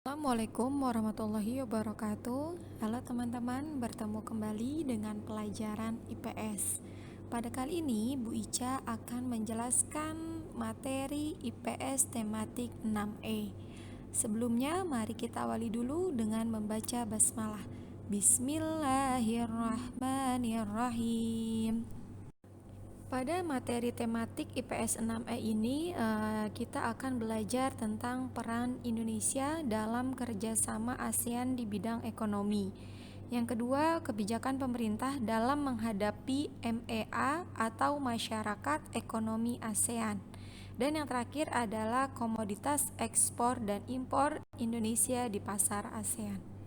Assalamualaikum warahmatullahi wabarakatuh. Halo teman-teman, bertemu kembali dengan pelajaran IPS. Pada kali ini, Bu Ica akan menjelaskan materi IPS tematik 6E. Sebelumnya, mari kita awali dulu dengan membaca basmalah. Bismillahirrahmanirrahim. Pada materi tematik IPS 6E ini, kita akan belajar tentang peran Indonesia dalam kerjasama ASEAN di bidang ekonomi. Yang kedua, kebijakan pemerintah dalam menghadapi MEA atau Masyarakat Ekonomi ASEAN. Dan yang terakhir adalah komoditas ekspor dan impor Indonesia di pasar ASEAN.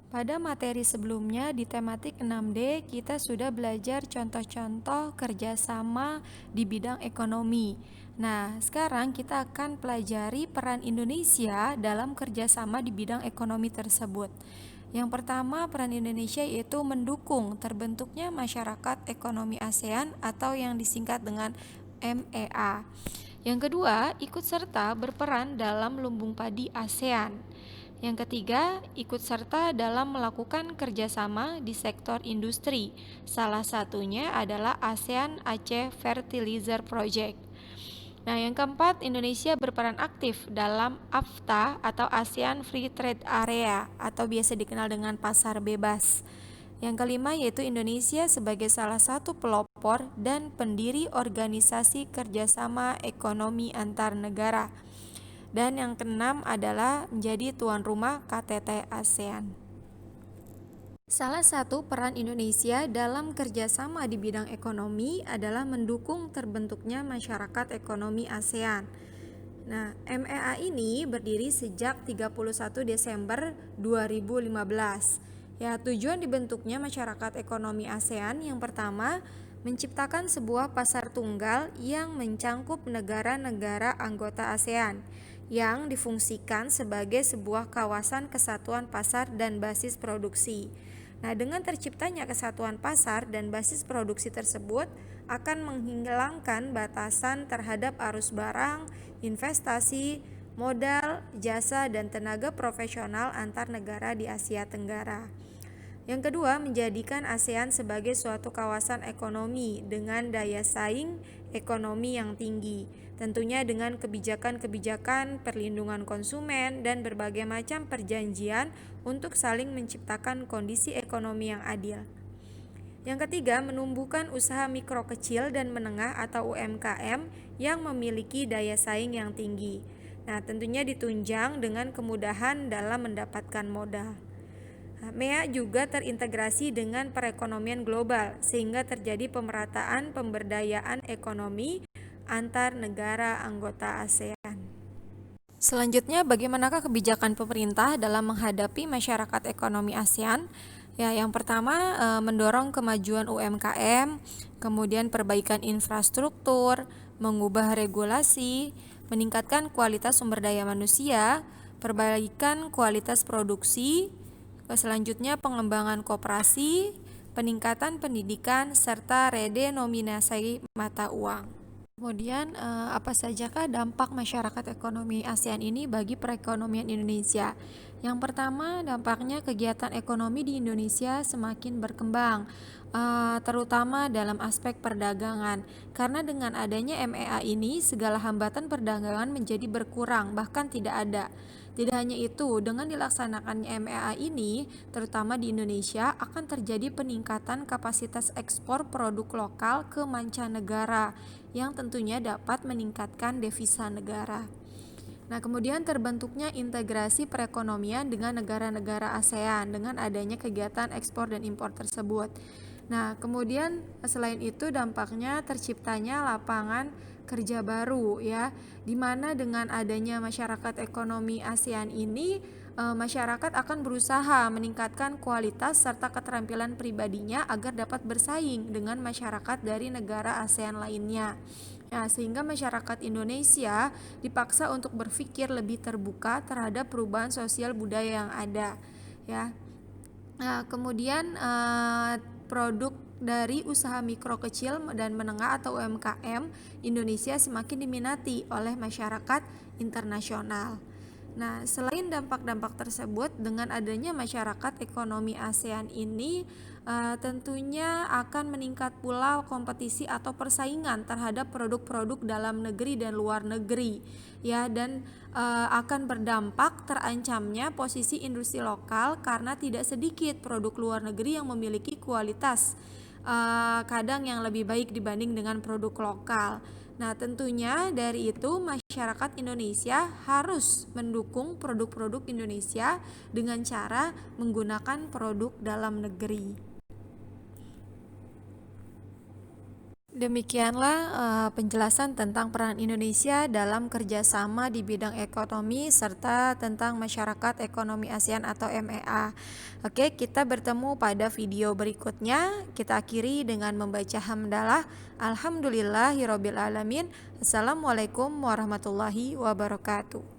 Pada materi sebelumnya di tematik 6D kita sudah belajar contoh-contoh kerjasama di bidang ekonomi. Nah, sekarang kita akan pelajari peran Indonesia dalam kerjasama di bidang ekonomi tersebut. Yang pertama, peran Indonesia yaitu mendukung terbentuknya Masyarakat Ekonomi ASEAN atau yang disingkat dengan MEA. Yang kedua, ikut serta berperan dalam lumbung padi ASEAN. Yang ketiga, ikut serta dalam melakukan kerjasama di sektor industri. Salah satunya adalah ASEAN Aceh Fertilizer Project. Nah, yang keempat, Indonesia berperan aktif dalam AFTA atau ASEAN Free Trade Area atau biasa dikenal dengan pasar bebas. Yang kelima yaitu Indonesia sebagai salah satu pelopor dan pendiri organisasi kerjasama ekonomi antar negara. Dan yang keenam adalah menjadi tuan rumah KTT ASEAN. Salah satu peran Indonesia dalam kerjasama di bidang ekonomi adalah mendukung terbentuknya Masyarakat Ekonomi ASEAN. Nah, MEA ini berdiri sejak 31 Desember 2015. Ya, tujuan dibentuknya Masyarakat Ekonomi ASEAN yang pertama, menciptakan sebuah pasar tunggal yang mencangkup negara-negara anggota ASEAN yang difungsikan sebagai sebuah kawasan kesatuan pasar dan basis produksi. Nah, dengan terciptanya kesatuan pasar dan basis produksi tersebut akan menghilangkan batasan terhadap arus barang, investasi, modal, jasa, dan tenaga profesional antar negara di Asia Tenggara. Yang kedua, menjadikan ASEAN sebagai suatu kawasan ekonomi dengan daya saing ekonomi yang tinggi, tentunya dengan kebijakan-kebijakan perlindungan konsumen dan berbagai macam perjanjian untuk saling menciptakan kondisi ekonomi yang adil. Yang ketiga, menumbuhkan usaha mikro kecil dan menengah atau UMKM yang memiliki daya saing yang tinggi. Nah, tentunya ditunjang dengan kemudahan dalam mendapatkan modal. MEA juga terintegrasi dengan perekonomian global sehingga terjadi pemerataan pemberdayaan ekonomi antar negara anggota ASEAN. Selanjutnya, bagaimanakah kebijakan pemerintah dalam menghadapi masyarakat ekonomi ASEAN? Ya, yang pertama mendorong kemajuan UMKM, kemudian perbaikan infrastruktur, mengubah regulasi, meningkatkan kualitas sumber daya manusia, perbaikan kualitas produksi. Selanjutnya pengembangan koperasi, peningkatan pendidikan, serta redenominasi mata uang. Kemudian apa sajakah dampak masyarakat ekonomi ASEAN ini bagi perekonomian Indonesia? Yang pertama, dampaknya kegiatan ekonomi di Indonesia semakin berkembang, terutama dalam aspek perdagangan. Karena dengan adanya MEA ini, segala hambatan perdagangan menjadi berkurang, bahkan tidak ada. Tidak hanya itu, dengan dilaksanakannya MEA ini, terutama di Indonesia, akan terjadi peningkatan kapasitas ekspor produk lokal ke mancanegara yang tentunya dapat meningkatkan devisa negara. Nah, kemudian terbentuknya integrasi perekonomian dengan negara-negara ASEAN dengan adanya kegiatan ekspor dan impor tersebut. Nah, kemudian selain itu dampaknya terciptanya lapangan kerja baru ya, di mana dengan adanya masyarakat ekonomi ASEAN ini masyarakat akan berusaha meningkatkan kualitas serta keterampilan pribadinya agar dapat bersaing dengan masyarakat dari negara ASEAN lainnya. Ya, sehingga masyarakat Indonesia dipaksa untuk berpikir lebih terbuka terhadap perubahan sosial budaya yang ada ya. Nah, kemudian produk dari usaha mikro kecil dan menengah atau UMKM Indonesia semakin diminati oleh masyarakat internasional. Nah, selain dampak-dampak tersebut, dengan adanya masyarakat ekonomi ASEAN ini tentunya akan meningkat pula kompetisi atau persaingan terhadap produk-produk dalam negeri dan luar negeri, ya, dan akan berdampak terancamnya posisi industri lokal karena tidak sedikit produk luar negeri yang memiliki kualitas kadang yang lebih baik dibanding dengan produk lokal. Nah, tentunya dari itu masyarakat Indonesia harus mendukung produk-produk Indonesia dengan cara menggunakan produk dalam negeri. Demikianlah penjelasan tentang peran Indonesia dalam kerjasama di bidang ekonomi serta tentang masyarakat ekonomi ASEAN atau MEA. Oke, kita bertemu pada video berikutnya. Kita akhiri dengan membaca hamdalah. Alhamdulillahirobbilalamin. Assalamualaikum warahmatullahi wabarakatuh.